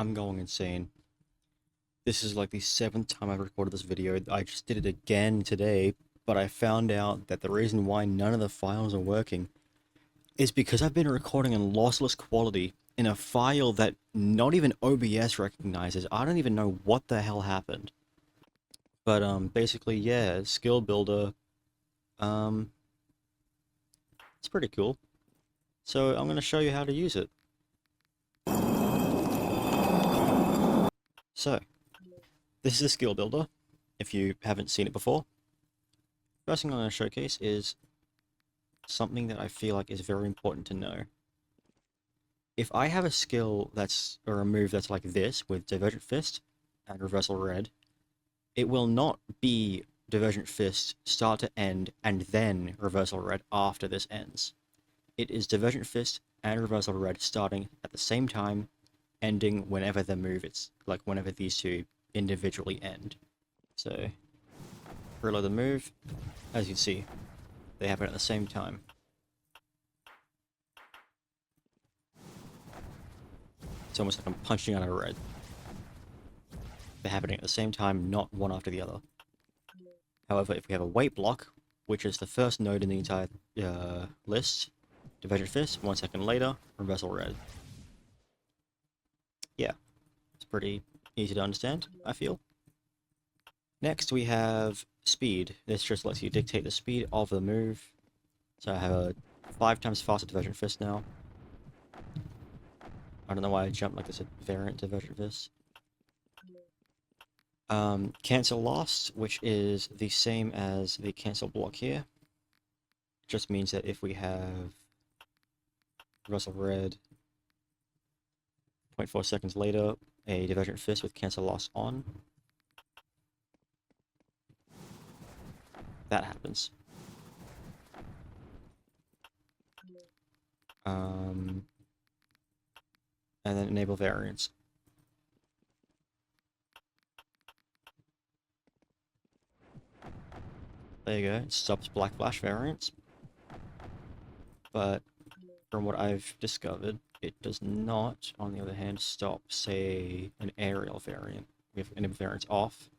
I'm going insane. This is like the 7th time I've recorded this video. I just did it again today, but I found out that the reason why none of the files are working is because I've been recording in lossless quality in a file that not even OBS recognizes. I don't even know what the hell happened. But basically, yeah, skill builder. Um it's pretty cool. So I'm going to show you how to use it. So, this is a skill builder, if you haven't seen it before. First thing I'm going to showcase is something that I feel like is very important to know. If I have a skill that's, or a move that's like this, with Divergent Fist and Reversal Red, it will not be Divergent Fist start to end and then Reversal Red after this ends. It is Divergent Fist and Reversal Red starting at the same time, ending whenever the move it's like whenever these two individually end. So, reload the move, as you can see, they happen at the same time. It's almost like I'm punching out a red. They're happening at the same time, not one after the other. However, if we have a wait block, which is the first node in the entire list, Divergent Fist, 1 second later, Reversal Red. Yeah, it's pretty easy to understand, I feel. Next we have speed. This just lets you dictate the speed of the move. So I have a 5 times faster Divergent Fist now. I don't know why I jumped like this a variant Divergent Fist. Cancel lost, which is the same as the cancel block here. It just means that if we have Reversal Red, 0.4 seconds later, a Divergent Fist with cancel loss on, that happens. And then enable variants. There you go, it stops Black Flash variants. But from what I've discovered, it does not, on the other hand, stop, say, an aerial variant. We have enable variants off.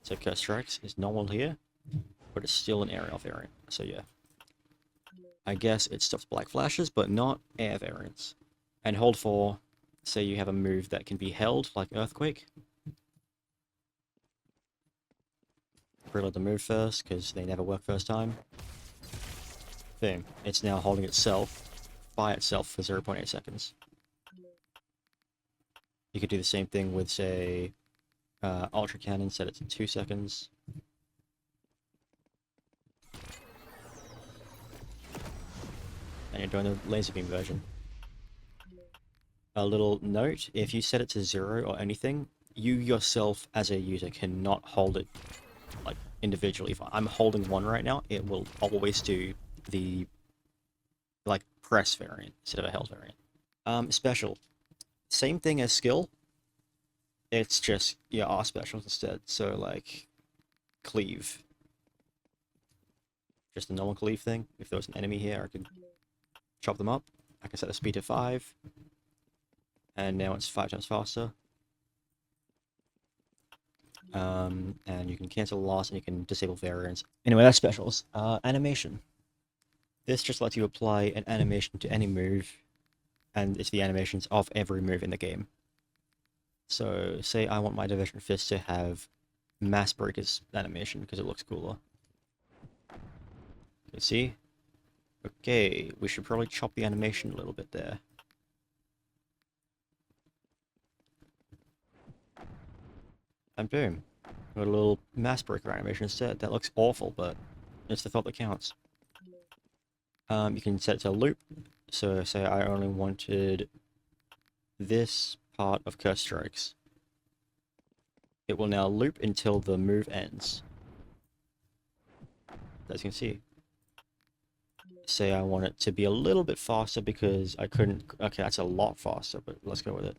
So Curse Strikes is normal here, but it's still an aerial variant. So yeah. I guess it stops Black Flashes, but not air variants. And hold for, say you have a move that can be held, like Earthquake. Reload the move first, because they never work first time. Boom. It's now holding itself, by itself, for 0.8 seconds. You could do the same thing with, say, Ultra Cannon, set it to 2 seconds. And you're doing the laser beam version. A little note, if you set it to 0 or anything, you yourself as a user cannot hold it like individually. If I'm holding one right now, it will always do the like press variant instead of a held variant. Special. Same thing as skill. It's just your R specials instead. So like cleave. Just a normal cleave thing. If there was an enemy here, I could chop them up. I can set the speed to 5. And now it's 5 times faster. And you can cancel loss and you can disable variants. Anyway, that's specials. Animation. This just lets you apply an animation to any move, and it's the animations of every move in the game. So, say I want my Divergent Fist to have Mass Breakers animation because it looks cooler. You see? Okay, we should probably chop the animation a little bit there. And boom. Got a little Mass Breaker animation instead. That looks awful, but it's the thought that counts. You can set it to loop. So say I only wanted this part of Curse Strikes. It will now loop until the move ends. As you can see. Say I want it to be a little bit faster because I couldn't... Okay, that's a lot faster, but let's go with it.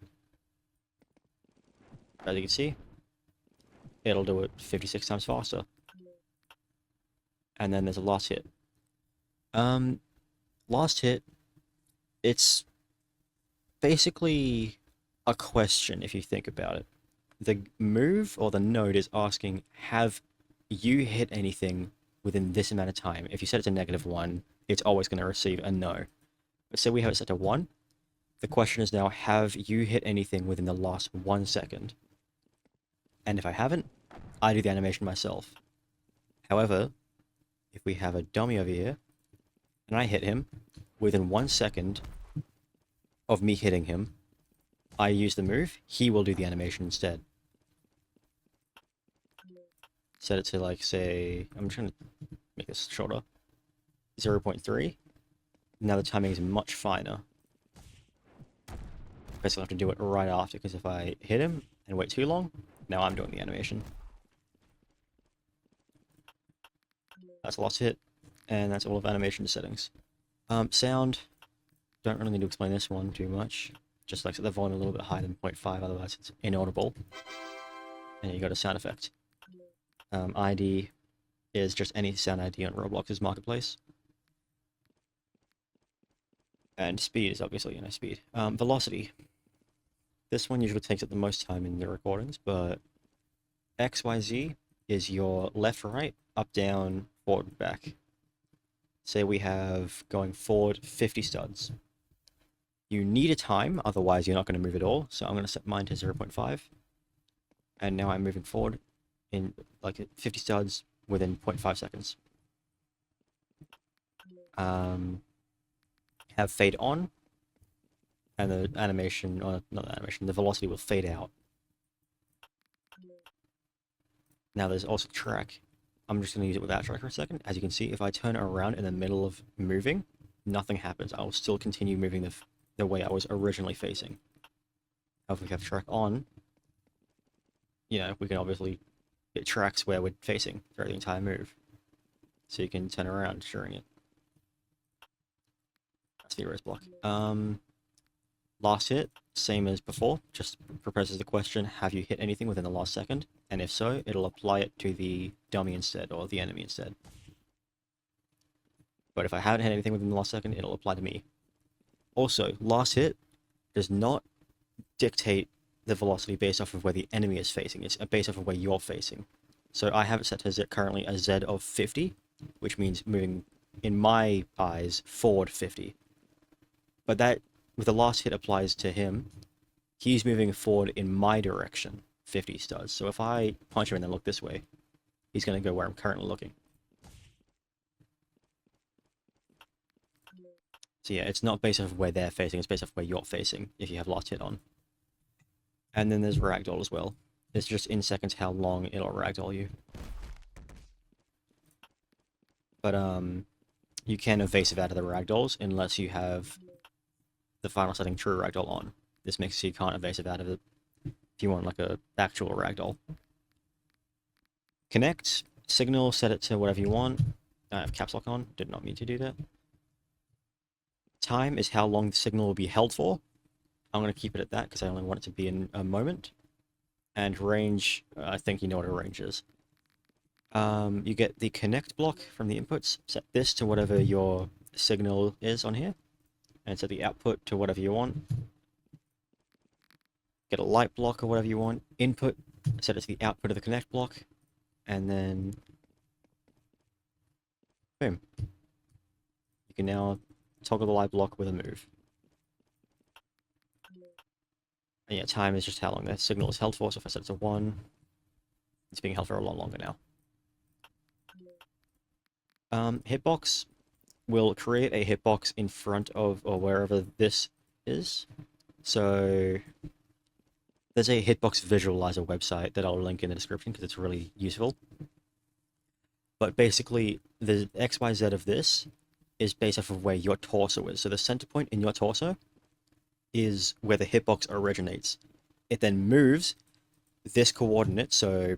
As you can see, it'll do it 56 times faster. And then there's a last hit. Last hit, it's basically a question if you think about it. The move or the node is asking, have you hit anything within this amount of time? If you set it to -1, it's always going to receive a no. But say we have it set to 1. The question is now, have you hit anything within the last 1 second? And if I haven't, I do the animation myself. However, if we have a dummy over here, and I hit him, within 1 second of me hitting him, I use the move, he will do the animation instead. Set it to, like, say, I'm trying to make this shorter, 0.3. Now the timing is much finer. Basically I have to do it right after, because if I hit him and wait too long, now I'm doing the animation. That's a last hit, and that's all of animation settings. Sound, don't really need to explain this one too much. Just like set the volume a little bit higher than 0.5, otherwise it's inaudible. And you got a sound effect. ID is just any sound ID on Roblox's marketplace. And speed is obviously, speed. Velocity. This one usually takes up the most time in the recordings, but XYZ is your left, right, up, down, forward, back. Say we have going forward 50 studs. You need a time, otherwise you're not going to move at all. So I'm going to set mine to 0.5. And now I'm moving forward in like 50 studs within 0.5 seconds. Have fade on, and the animation, or not the animation, the velocity will fade out. Now there's also track. I'm just going to use it without track for a second. As you can see, if I turn around in the middle of moving, nothing happens. I will still continue moving the way I was originally facing. If we have track on, we can obviously get tracks where we're facing throughout the entire move. So you can turn around during it. That's the erase block. Last hit, same as before, just proposes the question, have you hit anything within the last second? And if so, it'll apply it to the dummy instead, or the enemy instead. But if I haven't hit anything within the last second, it'll apply to me. Also, last hit does not dictate the velocity based off of where the enemy is facing. It's based off of where you're facing. So I have it set to currently a Z of 50, which means moving, in my eyes, forward 50. But that, with the last hit applies to him, he's moving forward in my direction, 50 studs. So if I punch him and then look this way, he's going to go where I'm currently looking. So yeah, it's not based off of where they're facing, it's based off of where you're facing, if you have last hit on. And then there's ragdoll as well. It's just in seconds how long it'll ragdoll you. But you can evasive out of the ragdolls unless you have the final setting true ragdoll on. This makes it so you can't evasive out of it if you want like a actual ragdoll. Connect, signal, set it to whatever you want. I have caps lock on, did not mean to do that. Time is how long the signal will be held for. I'm going to keep it at that because I only want it to be in a moment. And range, I think you know what a range is. You get the connect block from the inputs. Set this to whatever your signal is on here. And set the output to whatever you want. Get a light block or whatever you want. Input, set it to the output of the connect block. And then, boom. You can now toggle the light block with a move. And yeah, time is just how long the signal is held for. So if I set it to 1, it's being held for a lot longer now. Hitbox will create a hitbox in front of or wherever this is. So there's a hitbox visualizer website that I'll link in the description because it's really useful. But basically, the XYZ of this is based off of where your torso is. So the center point in your torso is where the hitbox originates. It then moves this coordinate, so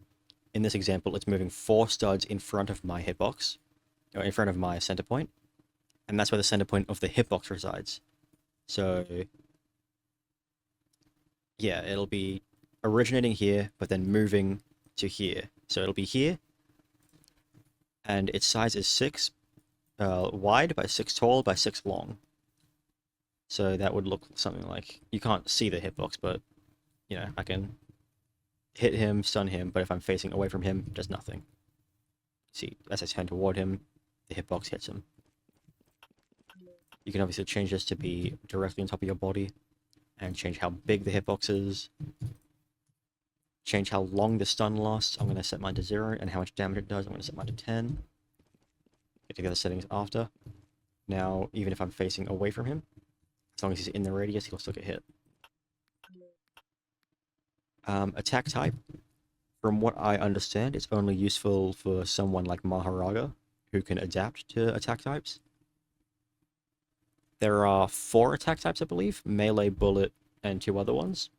in this example, it's moving 4 studs in front of my hitbox, or in front of my center point, and that's where the center point of the hitbox resides. So, yeah, it'll be originating here, but then moving to here. So it'll be here, and its size is 6 wide by 6 tall by 6 long. So that would look something like, you can't see the hitbox, but you know, I can hit him, stun him, but if I'm facing away from him, does nothing. See, as I turn toward him, the hitbox hits him. You can obviously change this to be directly on top of your body, and change how big the hitbox is. Change how long the stun lasts. I'm going to set mine to 0, and how much damage it does, I'm going to set mine to 10. Get to the other settings after. Now, even if I'm facing away from him, as long as he's in the radius, he'll still get hit. Attack type. From what I understand, it's only useful for someone like Maharaga, who can adapt to attack types. There are 4 attack types, I believe. Melee, bullet, and 2 other ones.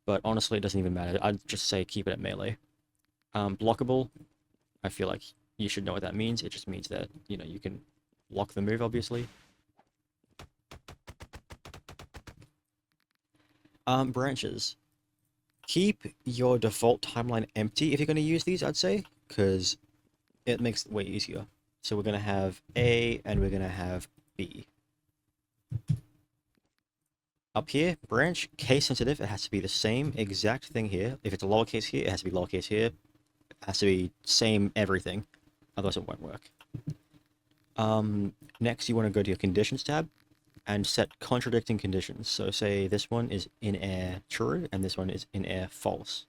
But honestly, it doesn't even matter. I'd just say keep it at melee. Blockable, I feel like you should know what that means. It just means that, you know, you can block the move, obviously. Branches. Keep your default timeline empty if you're going to use these, I'd say, because it makes it way easier. So we're going to have A, and we're going to have B. Up here, branch, case sensitive, it has to be the same exact thing here. If it's a lowercase here, it has to be lowercase here. It has to be same everything, otherwise it won't work. Next you want to go to your conditions tab and set contradicting conditions. So say this one is in air true and this one is in air false.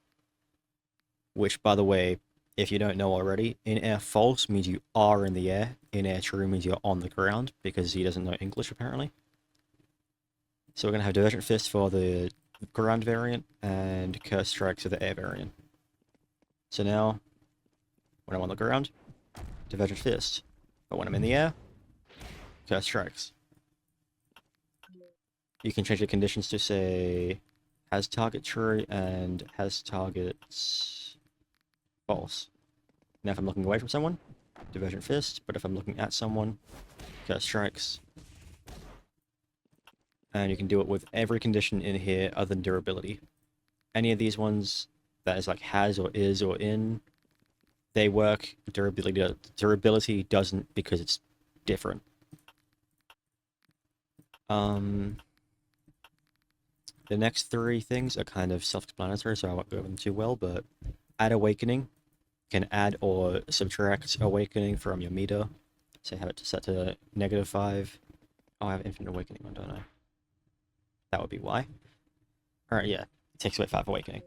Which, by the way, if you don't know already, in air false means you are in the air, in air true means you're on the ground, because he doesn't know English apparently. So we're going to have Divergent Fist for the ground variant and Curse Strikes for the air variant. So now, when I'm on the ground, Divergent Fist. But when I'm in the air, Curse Strikes. You can change the conditions to say, has target true and has targets false. Now if I'm looking away from someone, Divergent Fist, but if I'm looking at someone, Curse Strikes. And you can do it with every condition in here other than durability. Any of these ones that is like has or is or in, they work. Durability doesn't, because it's different. The next 3 things are kind of self-explanatory, so I won't go over them too well, but add awakening can add or subtract awakening from your meter. So have it set to -5. Oh, I have infinite awakening on, don't I? That would be why. Alright, yeah. It takes away 5 awakening.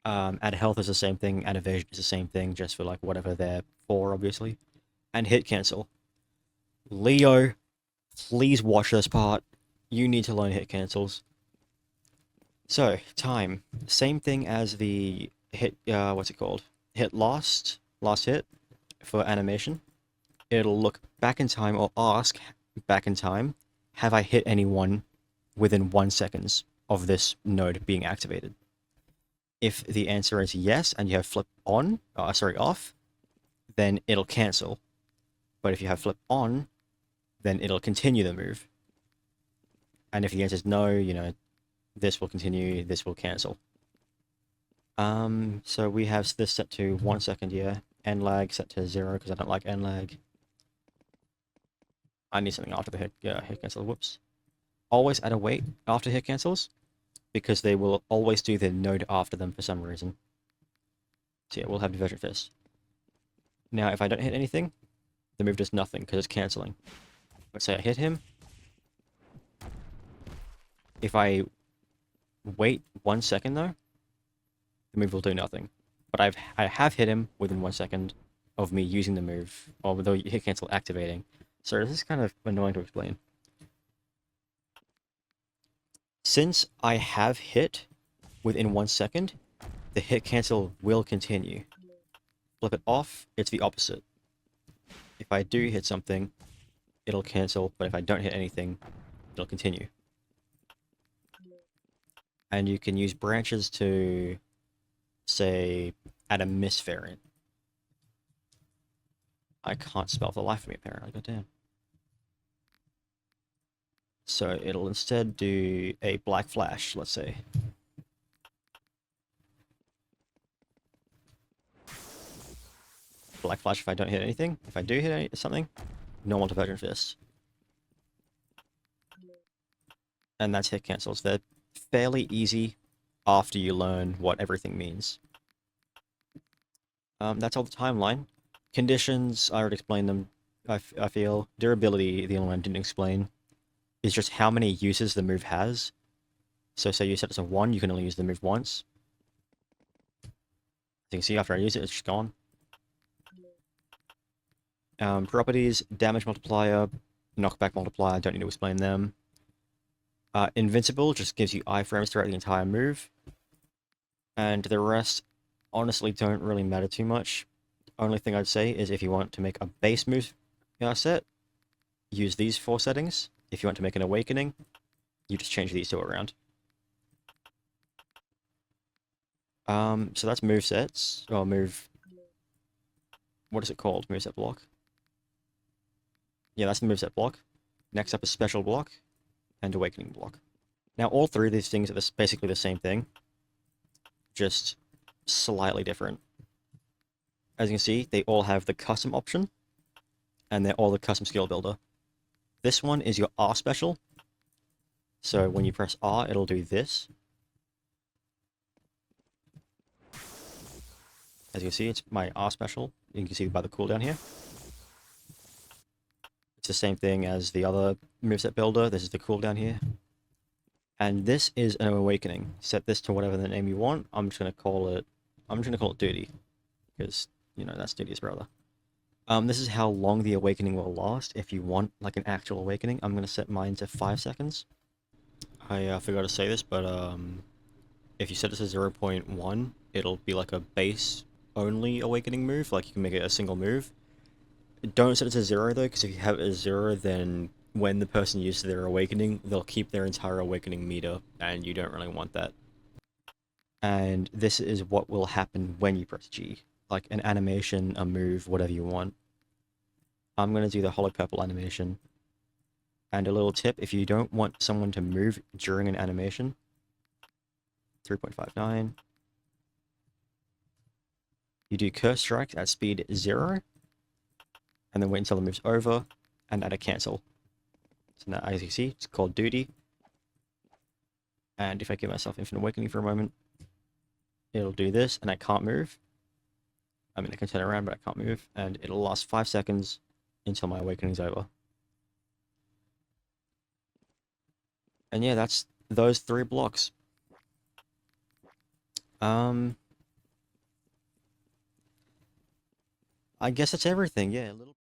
Add health is the same thing, add evasion is the same thing, just for like whatever they're for, obviously. And hit cancel. Leo, please watch this part. You need to learn hit cancels. So, time. Same thing as the hit, what's it called? Hit last hit for animation. It'll look back in time or ask back in time, have I hit anyone within 1 second of this node being activated? If the answer is yes and you have flip on, off, then it'll cancel. But if you have flip on, then it'll continue the move. And if the answer is no, you know, this will continue, this will cancel. So we have this set to 1 second, yeah. End lag set to 0 because I don't like end lag. I need something after the hit cancel, whoops. Always add a wait after hit cancels, because they will always do the node after them for some reason. So yeah, we'll have Divergent Fist. Now, if I don't hit anything, the move does nothing, because it's cancelling. Let's say I hit him. If I wait 1 second, though, the move will do nothing. But I have hit him within 1 second of me using the move, or with the hit cancel activating. So this is kind of annoying to explain. Since I have hit within 1 second, the hit cancel will continue. Flip it off, it's the opposite. If I do hit something, it'll cancel, but if I don't hit anything, it'll continue. And you can use branches to, say, add a miss variant. I can't spell for the life of me, apparently, goddamn. So it'll instead do a black flash, let's say. Black flash if I don't hit anything. If I do hit something, normal Divergent Fist. and that's hit cancels. They're fairly easy after you learn what everything means. That's all the timeline. Conditions, I already explained them, I feel. Durability, the only one I didn't explain, is just how many uses the move has. So say you set it as a 1, you can only use the move once. As you can see, after I use it, it's just gone. Properties, damage multiplier, knockback multiplier, don't need to explain them. Invincible just gives you iframes throughout the entire move. And the rest, honestly, don't really matter too much. Only thing I'd say is if you want to make a base move set, use these 4 settings. If you want to make an awakening, you just change these 2 around. So that's move sets, or move... What is it called? Moveset block? Yeah, that's the moveset block. Next up is special block, and awakening block. Now, all 3 of these things are basically the same thing, just slightly different. As you can see, they all have the custom option, and they're all the custom skill builder. This one is your R special, so when you press R, it'll do this. As you can see, it's my R special. You can see by the cooldown here. It's the same thing as the other moveset builder. This is the cooldown here. And this is an awakening. Set this to whatever the name you want. I'm just gonna call it Duty. Because, you know, that's Duty's brother. This is how long the awakening will last. If you want like an actual awakening, I'm gonna set mine to 5 seconds. I forgot to say this, but if you set this to 0.1, it'll be like a base only awakening move, like you can make it a single move. Don't set it to 0 though, because if you have it as 0, then when the person uses their awakening, they'll keep their entire awakening meter, and you don't really want that. And this is what will happen when you press G. Like an animation, a move, whatever you want. I'm going to do the hollow purple animation. And a little tip, if you don't want someone to move during an animation, 3.59. You do curse strike at speed 0, and then wait until the move's over, and add a cancel. So now, as you see, it's called Duty. And if I give myself Infinite Awakening for a moment, it'll do this, and I can't move. I mean, I can turn around, but I can't move, and it'll last 5 seconds until my awakening's over. And yeah, that's those 3 blocks. I guess that's everything, yeah, a little